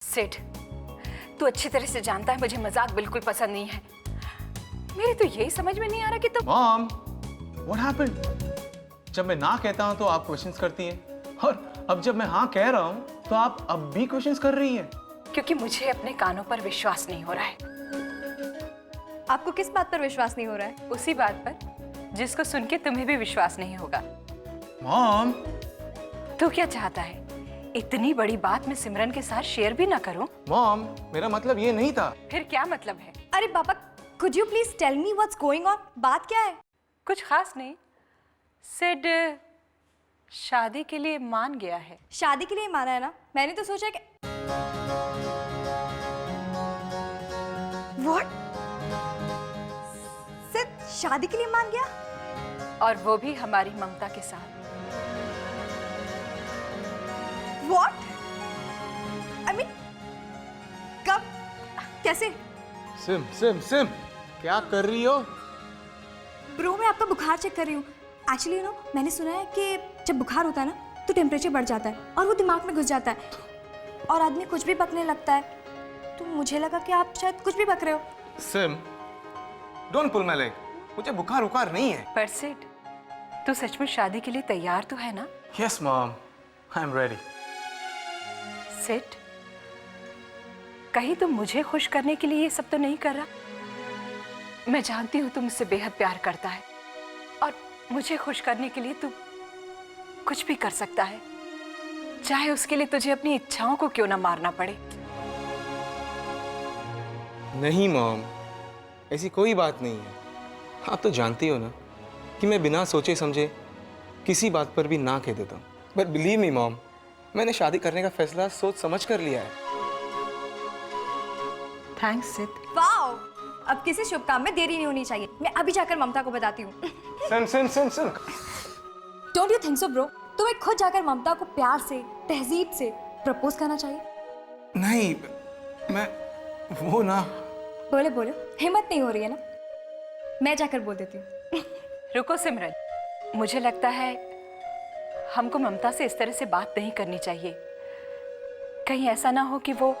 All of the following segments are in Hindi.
सिड, तू अच्छी तरह से जानता है मुझे मजाक बिल्कुल पसंद नहीं है। मेरे तो यही समझ में नहीं आ रहा कि तुम। Mom, what happened? जब मैं ना कहता हूं तो आप क्वेश्चंस करती हैं, और अब जब मैं हाँ कह रहा हूं तो आप अब भी क्वेश्चंस कर रही हैं। क्योंकि मुझे अपने कानों पर विश्वास नहीं हो रहा है। आपको किस बात पर विश्वास नहीं हो रहा है? उसी बात पर जिसको सुन के तुम्हें भी विश्वास नहीं होगा। मॉम, तू क्या चाहता है? इतनी बड़ी बात मैं सिमरन के साथ शेयर भी ना करूं? मॉम, मेरा मतलब ये नहीं था। फिर क्या मतलब है? अरे पापा, could you please tell me what's going on? बात क्या है? कुछ खास नहीं। सिड शादी के लिए मान गया है। शादी के लिए माना है ना? मैंने तो सोचा कि What? सिर्फ शादी के लिए मान गया? और वो भी हमारी ममता के साथ। What? I mean, कब? कैसे? सिम सिम सिम, क्या कर रही हो? ब्रो, मैं आपका बुखार चेक कर रही हूँ। एक्चुअली यू नो, मैंने सुना है कि जब बुखार होता है ना तो टेम्परेचर बढ़ जाता है और वो दिमाग में घुस जाता है और आदमी कुछ भी बकने लगता है। तो मुझे लगा कि आप शायद कुछ भी बक रहे हो। Sim, don't pull my leg. मुझे बुखार उखार नहीं है। पर सिड, तू सच में शादी के लिए तैयार तो है ना? Yes mom, I am ready. Sid, कहीं तुम मुझे खुश करने के लिए ये सब तो नहीं कर रहा? मैं जानती हूँ तुम मुझसे बेहद प्यार करता है और मुझे खुश करने के लिए तू कुछ भी कर सकता है, चाहे उसके लिए तुझे अपनी इच्छाओं को क्यों ना मारना पड़े। नहीं मॉम, ऐसी कोई बात नहीं है। आप तो जानती हो ना कि मैं बिना सोचे समझे किसी बात पर भी ना कह देता हूँ। बट बिलीव मी मॉम, मैंने शादी करने का फैसला सोच समझ कर लिया है। थैंक्स सिड। वाओ, अब किसी शुभ काम में देरी नहीं होनी चाहिए। मैं अभी जाकर ममता को बताती हूँ। SIM SIM SIM SIM. Don't you think so bro? तुम्हें खुद जाकर ममता को प्यार से, तहजीब से प्रपोज करना चाहिए। नहीं, मैं वो ना। बोले बोलो, हिम्मत नहीं हो रही है ना? मैं जाकर बोल देती हूँ। रुको सिमरन, मुझे लगता है हमको ममता से इस तरह से बात नहीं करनी चाहिए। कहीं ऐसा ना हो कि वो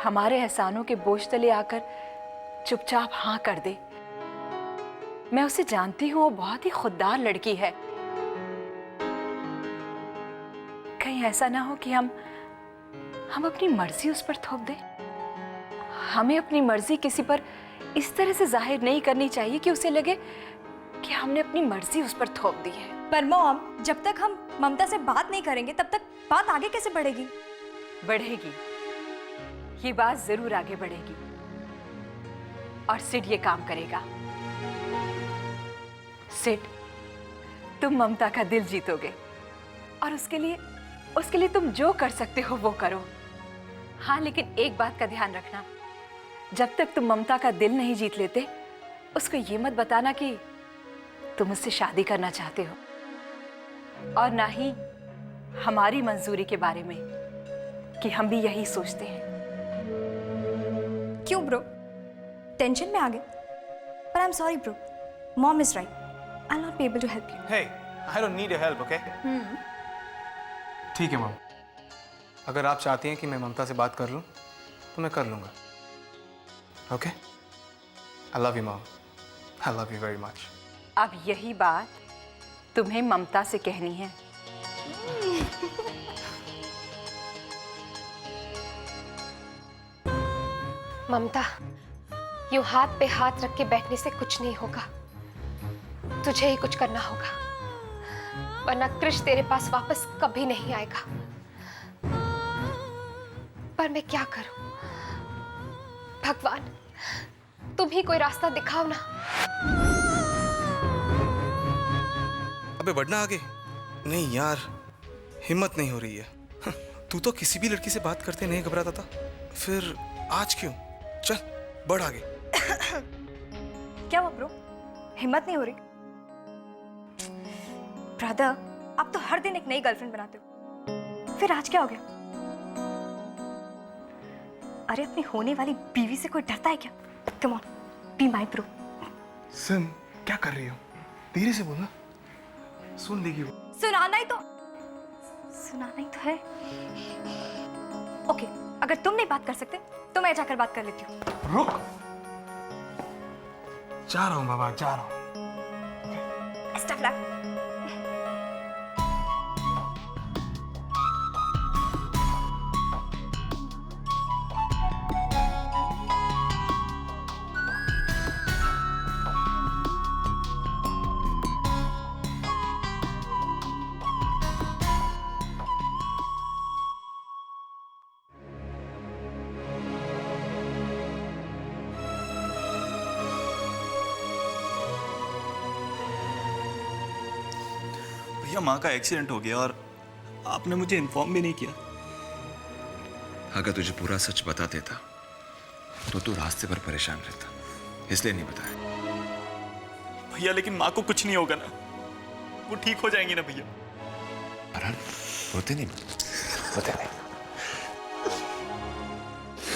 हमारे एहसानों के बोझ तले आकर चुपचाप हाँ कर दे। मैं उसे जानती हूँ, वो बहुत ही खुददार लड़की है। कहीं ऐसा ना हो कि हम अपनी मर्जी उस पर थोप दें। हमें अपनी मर्जी किसी पर इस तरह से जाहिर नहीं करनी चाहिए कि उसे लगे कि हमने अपनी मर्जी उस पर थोप दी है। पर मॉम, जब तक हम ममता से बात नहीं करेंगे तब तक बात आगे कैसे बढ़ेगी? बढ़ेगी, ये बात जरूर आगे बढ़ेगी और सिड ये काम करेगा। सिड, तुम ममता का दिल जीतोगे और उसके लिए तुम जो कर सकते हो वो करो। हाँ, लेकिन एक बात का ध्यान रखना, जब तक तुम ममता का दिल नहीं जीत लेते उसको ये मत बताना कि तुम उससे शादी करना चाहते हो, और ना ही हमारी मंजूरी के बारे में कि हम भी यही सोचते हैं। क्यों ब्रो, टेंशन में आ गए? पर I am sorry bro, mom is right, I will not be able to help you. Hey, I don't need your help, okay? ठीक है मॉम, अगर आप चाहती हैं कि मैं ममता से बात कर लूं तो मैं कर लूंगा। Okay? I love you mom, I love you very much. अब यही बात तुम्हें ममता से कहनी है। ममता, यूं हाथ पे हाथ रख के बैठने से कुछ नहीं होगा। तुझे ही कुछ करना होगा, वरना कृष तेरे पास वापस कभी नहीं आएगा। पर मैं क्या करूं? भगवान, तुम ही कोई रास्ता दिखाओ ना। अबे बढ़ना आगे। नहीं यार, हिम्मत नहीं हो रही है। तू तो किसी भी लड़की से बात करते नहीं घबराता था, फिर आज क्यों? चल बढ़ आगे। क्या हुआ ब्रो, हिम्मत नहीं हो रही? ब्रदर, आप तो हर दिन एक नई गर्लफ्रेंड बनाते हो, फिर आज क्या हो गया? अरे अपनी होने वाली बीवी से कोई डरता है क्या? Come on, be my bro. SIM, क्या कर रही हो? धीरे से बोलना, सुन लेगी वो। सुनाना ही तो है। ओके, अगर तुम नहीं बात कर सकते तो मैं जाकर बात कर लेती हूँ। रुक, जा रहा हूँ बाबा, जा रहा हूँ। Best of luck. भैया माँ का एक्सीडेंट हो गया और आपने मुझे इन्फॉर्म भी नहीं किया। अगर तुझे पूरा सच बता देता तो तू रास्ते पर परेशान रहता, इसलिए नहीं बताया। भैया लेकिन माँ को कुछ नहीं होगा ना, वो ठीक हो जाएंगी ना भैया? अरन रोते नहीं, रोते नहीं।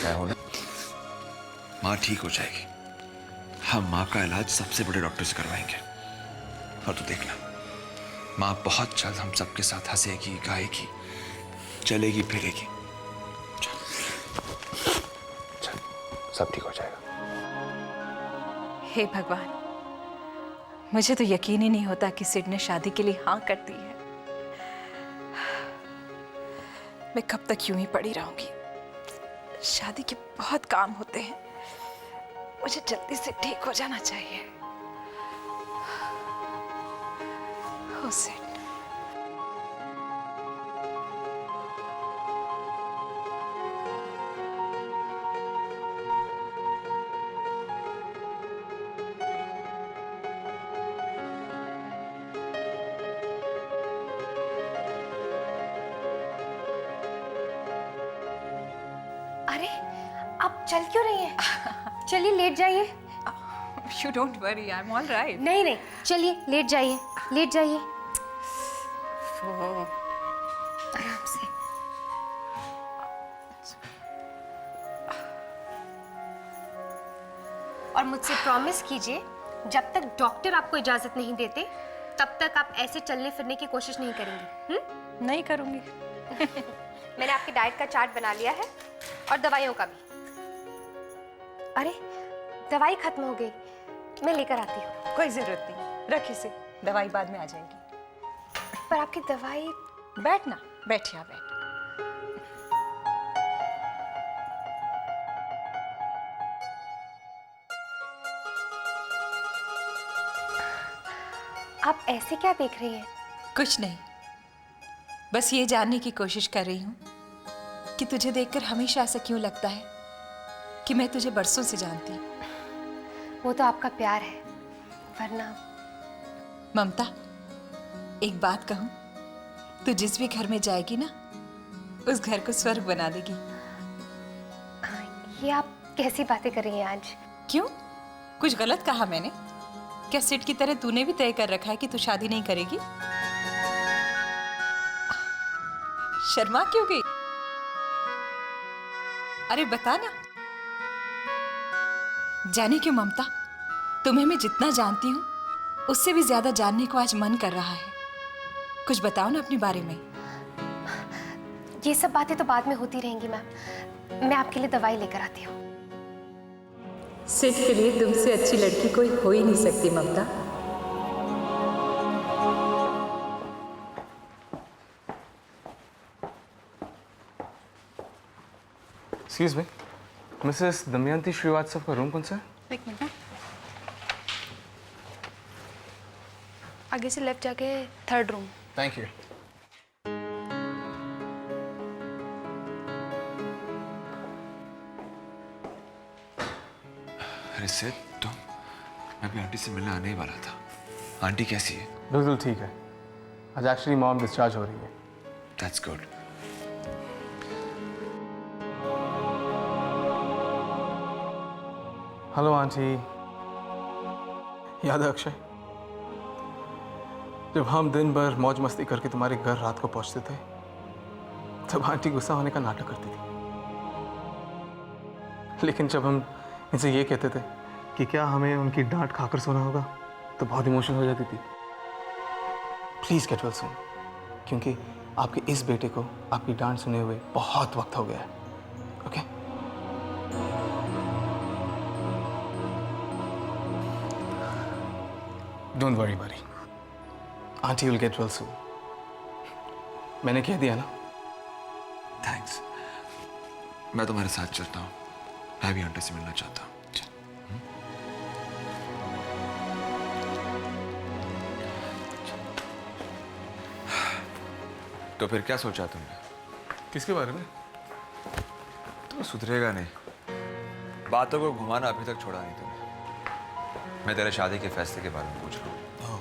क्या हो ना, माँ ठीक हो जाएगी। हम माँ का इलाज सबसे बड़े डॉक्टर से करवाएंगे और तू देखना, माँ बहुत जल्द हम सबके साथ हंसेगी, गाएगी, चलेगी फिरेगी। चल, सब ठीक हो जाएगा। हे भगवान, मुझे तो यकीन ही नहीं होता कि सिड ने शादी के लिए हाँ कर दी है। मैं कब तक यूं ही पड़ी रहूंगी? शादी के बहुत काम होते हैं, मुझे जल्दी से ठीक हो जाना चाहिए। हो सिड, अरे आप चल क्यों रही हैं? चलिए लेट जाइए। You don't worry, I am all right. नहीं नहीं, चलिए लेट जाइए, लेट जाइए। आराम से। और मुझसे प्रॉमिस कीजिए, जब तक डॉक्टर आपको इजाजत नहीं देते तब तक आप ऐसे चलने फिरने की कोशिश नहीं करेंगी। नहीं करूंगी। मैंने आपकी डाइट का चार्ट बना लिया है और दवाइयों का भी। अरे दवाई खत्म हो गई, मैं लेकर आती हूँ। कोई जरूरत नहीं, रख इसे, दवाई बाद में आ जाएगी। पर आपकी दवाई। बैठ ना, बैठिए, बैठ। आप ऐसे क्या देख रही हैं? कुछ नहीं, बस ये जानने की कोशिश कर रही हूँ कि तुझे देखकर हमेशा ऐसा क्यों लगता है कि मैं तुझे बरसों से जानती हूँ। वो तो आपका प्यार है, वरना। ममता, एक बात कहूँ, तू जिस भी घर में जाएगी ना, उस घर को स्वर्ग बना देगी। ये आप कैसी बातें कर रही हैं आज? क्यों, कुछ गलत कहा मैंने? क्या सिड की तरह तूने भी तय कर रखा है कि तू शादी नहीं करेगी? शर्मा क्यों गई? अरे बता ना। जाने क्यों ममता, तुम्हें मैं जितना जानती हूँ उससे भी ज्यादा जानने को आज मन कर रहा है। कुछ बताओ ना अपने बारे में। ये सब बातें तो बाद में होती रहेंगी मैम। मैं आपके लिए दवाई लेकर आती हूँ। सिड के लिए तुमसे अच्छी लड़की कोई हो ही नहीं सकती Mamta. Excuse me, Mrs Damayanti Srivastava का रूम कौन सा है? एक मिनट, आगे से लेफ्ट जाके 3rd रूम। Thank you. अरे सिड, तुम, मैं भी आंटी से मिलने आने ही वाला था। आंटी कैसी है? बिल्कुल ठीक है। आज एक्चुअली मॉम डिस्चार्ज हो रही है। That's good. हेलो आंटी, याद है अक्षय, जब हम दिन भर मौज मस्ती करके तुम्हारे घर रात को पहुंचते थे, तब आंटी गुस्सा होने का नाटक करती थी। लेकिन जब हम इनसे ये कहते थे कि क्या हमें उनकी डांट खाकर सोना होगा, तो बहुत इमोशनल हो जाती थी। प्लीज़ गेट वेल सून, क्योंकि आपके इस बेटे को आपकी डांट सुने हुए बहुत वक्त हो गया है डोंट वरी बरी, aunty will get well soon. मैंने कह दिया ना। थैंक्स। मैं तुम्हारे साथ चलता हूँ, मैं भी आंटी से मिलना चाहता हूँ। तो फिर क्या सोचा तुमने? किसके बारे में? तो सुधरेगा नहीं। बातों को घुमाना अभी तक छोड़ा नहीं तुमने। मैं तेरे शादी के फैसले के बारे में पूछ रहा हूँ।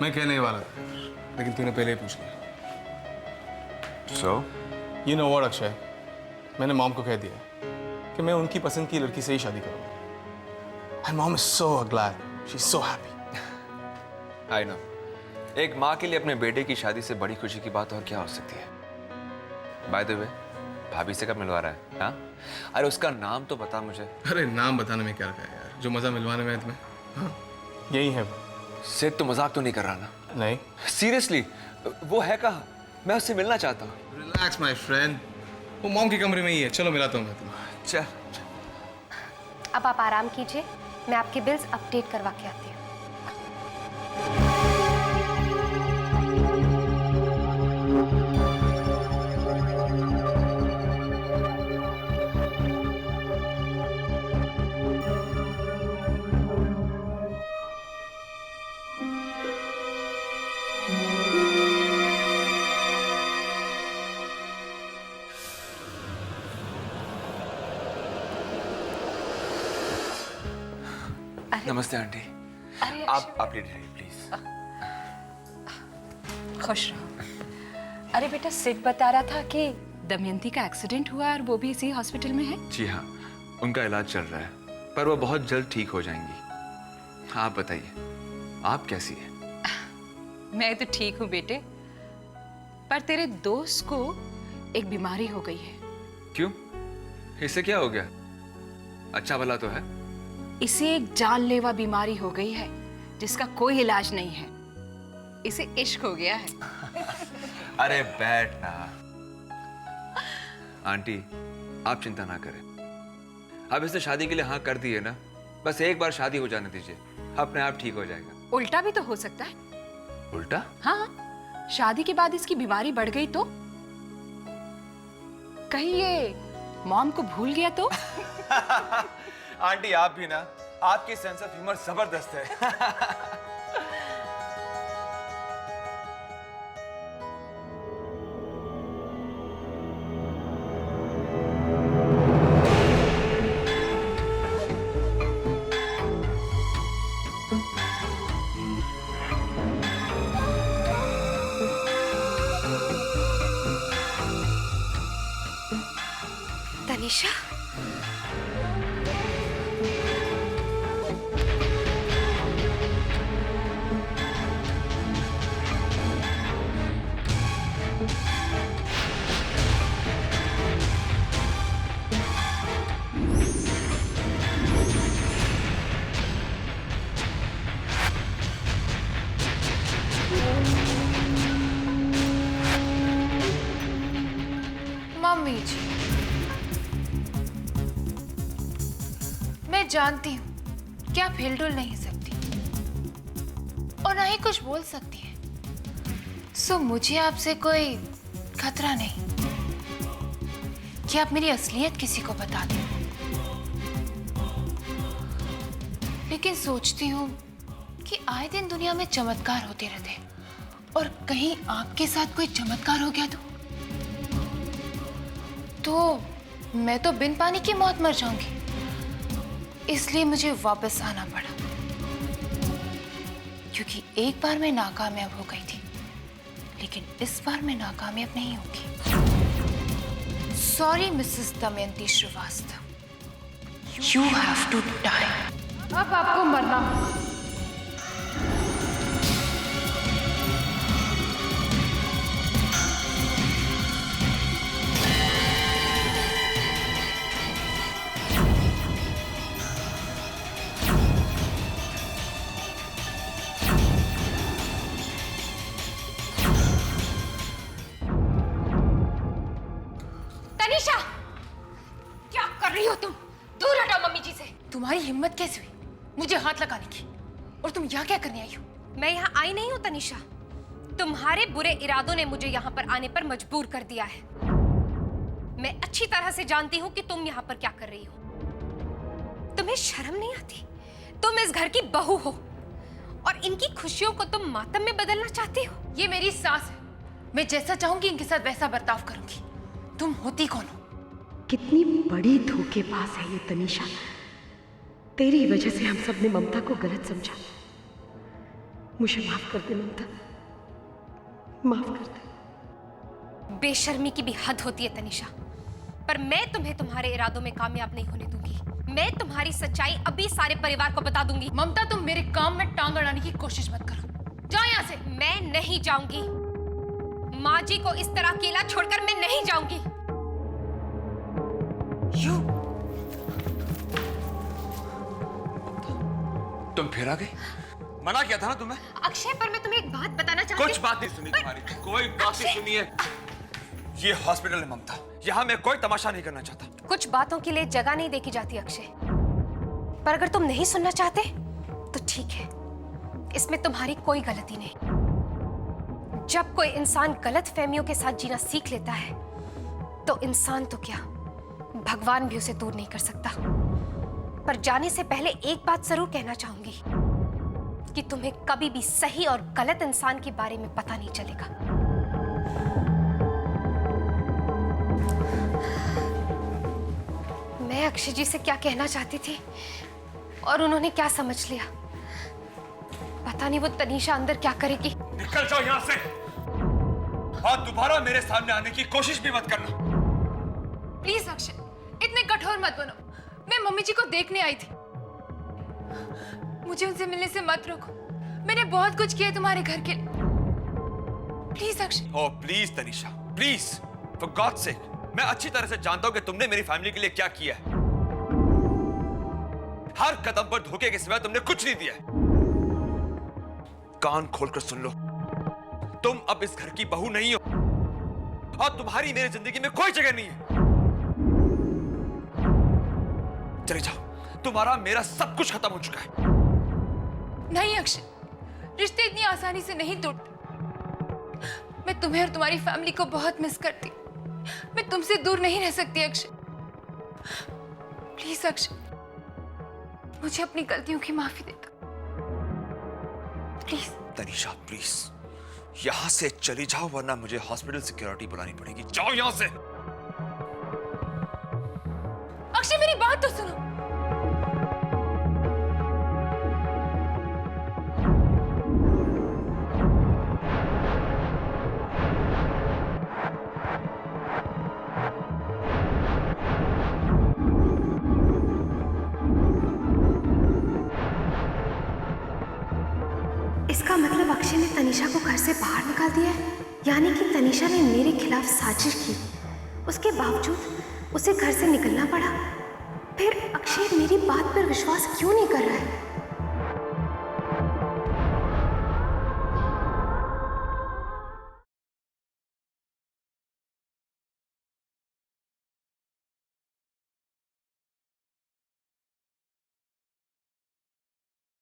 मैं कहने ही वाला था, लेकिन तूने पहले ही पूछ लिया। So? You know what, Akshay? मैंने मॉम को कह दिया कि मैं उनकी पसंद की लड़की से ही शादी करूंगा। And mom is so glad. She's so happy. I know. एक माँ के लिए अपने बेटे की शादी से बड़ी खुशी की बात और क्या हो सकती है? By the way, भाभी से कब मिलवा रहा है? हाँ? अरे उसका नाम तो बता मुझे। अरे नाम बताने में क्या रखा है यार, जो मजा मिलवाने में है तुम्हें। हाँ, यही है वो। सिर्फ तो मजाक तो नहीं कर रहा ना? नहीं। सीरियसली, वो है कहाँ? मैं उससे मिलना चाहता हूँ। रिलैक्स माय फ्रेंड, वो मॉम के कमरे में ही है। चलो मिलाता हूँ मैं तुम्हें। चल। अब आप आराम कीजिए, मैं आपके बिल्स अपडेट करवा के आती हूँ। नमस्ते आंटी। अरे आप लेट रहिए प्लीज। खुश रहो। अरे बेटा, सिड बता रहा था कि दमयंती का एक्सीडेंट हुआ और वो भी इसी हॉस्पिटल में है। जी हाँ, उनका इलाज चल रहा है, पर वो बहुत जल्द ठीक हो जाएंगी। आप बताइए, आप कैसी हैं? मैं तो ठीक हूँ बेटे, पर तेरे दोस्त को एक बीमारी हो गई है। क्यों? इससे क्या हो गया? अच्छा भला तो है। इसे एक जानलेवा बीमारी हो गई है जिसका कोई इलाज नहीं है। इसे इश्क हो गया है। अरे बैठना। आंटी, आप चिंता ना करें। अब इसने शादी के लिए हाँ कर दी है ना, बस एक बार शादी हो जाने दीजिए, अपने आप ठीक हो जाएगा। उल्टा भी तो हो सकता है। उल्टा? हाँ, शादी के बाद इसकी बीमारी बढ़ गई तो? कहीं ये मॉम को भूल गया तो? आंटी आप भी ना, आपकी सेंस ऑफ ह्यूमर जबरदस्त है। तनिषा, मम्मी जी, मैं जानती हूँ कि आप हिलडुल नहीं सकती और ना ही कुछ बोल सकती हैं। सो मुझे आपसे कोई खतरा नहीं कि आप मेरी असलियत किसी को बता दें। लेकिन सोचती हूँ कि आए दिन दुनिया में चमत्कार होते रहते हैं, और कहीं आपके साथ कोई चमत्कार हो गया तो मैं तो बिन पानी की मौत मर जाऊंगी। इसलिए मुझे वापस आना पड़ा, क्योंकि एक बार मैं नाकामयाब हो गई थी, लेकिन इस बार मैं नाकामयाब नहीं होगी। Sorry Mrs Damayanti Srivastava, you have to die. अब आपको मरना होगा। तनिषा, क्या कर रही हो तुम? दूर हटाओ मम्मी जी से। तुम्हारी हिम्मत कैसे हुई मुझे हाथ लगाने की? और तुम यहाँ क्या करने आई हो? मैं यहाँ आई नहीं हूँ तनिषा। तुम्हारे बुरे इरादों ने मुझे यहाँ पर आने पर मजबूर कर दिया है। मैं अच्छी तरह से जानती हूँ कि तुम यहाँ पर क्या कर रही हो। तुम्हें शर्म नहीं आती? तुम इस घर की बहू हो और इनकी खुशियों को तुम मातम में बदलना चाहती हो। ये मेरी सास है, मैं जैसा चाहूंगी इनके साथ वैसा बर्ताव करूंगी। तुम होती कौन हो? कितनी बड़ी धोखेबाज है ये तनीषा। तेरी वजह से हम सब ने ममता को गलत समझा। मुझे माफ कर दे ममता, माफ कर दे। बेशर्मी की भी हद होती है तनिषा, पर मैं तुम्हें तुम्हारे इरादों में कामयाब नहीं होने दूंगी। मैं तुम्हारी सच्चाई अभी सारे परिवार को बता दूंगी। ममता, तुम मेरे काम में टांग अड़ाने की कोशिश मत करो। जाओ यहाँ से। मैं नहीं जाऊंगी। माँ जी को इस तरह अकेला छोड़कर मैं नहीं जाऊंगी। तुम फिर आ गई? मना किया था ना तुम्हें। अक्षय, पर मैं तुम्हें एक बात बताना चाहती हूँ। कुछ बात नहीं सुनी तुम्हारी, कोई बात नहीं सुनी है। ये हॉस्पिटल है ममता, यहाँ मैं कोई तमाशा नहीं करना चाहता। कुछ बातों के लिए जगह नहीं देखी जाती अक्षय, पर अगर तुम नहीं सुनना चाहते तो ठीक है, इसमें तुम्हारी कोई गलती नहीं। जब कोई इंसान गलत फहमियों के साथ जीना सीख लेता है तो इंसान तो क्या, भगवान भी उसे दूर नहीं कर सकता। पर जाने से पहले एक बात जरूर कहना चाहूंगी कि तुम्हें कभी भी सही और गलत इंसान के बारे में पता नहीं चलेगा। मैं अक्षय जी से क्या कहना चाहती थी और उन्होंने क्या समझ लिया, पता नहीं। वो तनीषा अंदर क्या करेगी। निकल जाओ यहाँ से और दोबारा मेरे सामने आने की कोशिश भी मत करना। प्लीज अक्षय, इतने कठोर मत बनो। मैं मम्मी जी को देखने आई थी, मुझे उनसे मिलने से मत रोको। मैंने बहुत कुछ किया तुम्हारे घर के लिए। Please Akshay. Oh please Tanisha, please, for God's sake. मैं अच्छी तरह से जानता हूं कि तुमने मेरी फैमिली के लिए क्या किया है। हर कदम पर धोखे के सिवाय तुमने कुछ नहीं दिया है। कान खोलकर सुन लो, तुम अब इस घर की बहू नहीं हो और तुम्हारी मेरी जिंदगी में कोई जगह नहीं है। चले जाओ, तुम्हारा मेरा सब कुछ खत्म हो चुका है। नहीं अक्षय, रिश्ते इतनी आसानी से नहीं टूटते। मैं तुम्हें और तुम्हारी फैमिली को बहुत मिस करती। मैं तुमसे दूर नहीं रह सकती अक्षय। प्लीज अक्षय, मुझे अपनी गलतियों की माफी दे दो प्लीज। तनीषा प्लीज, यहां से चली जाओ वरना मुझे हॉस्पिटल सिक्योरिटी बुलानी पड़ेगी। जाओ यहां से। अक्षय मेरी बात तो सुनो। इसका मतलब अक्षय ने तनीषा को घर से बाहर निकाल दिया है, यानी कि तनीषा ने मेरे खिलाफ साजिश की, उसके बावजूद उसे घर से निकलना पड़ा। फिर अक्षय मेरी बात पर विश्वास क्यों नहीं कर रहा है?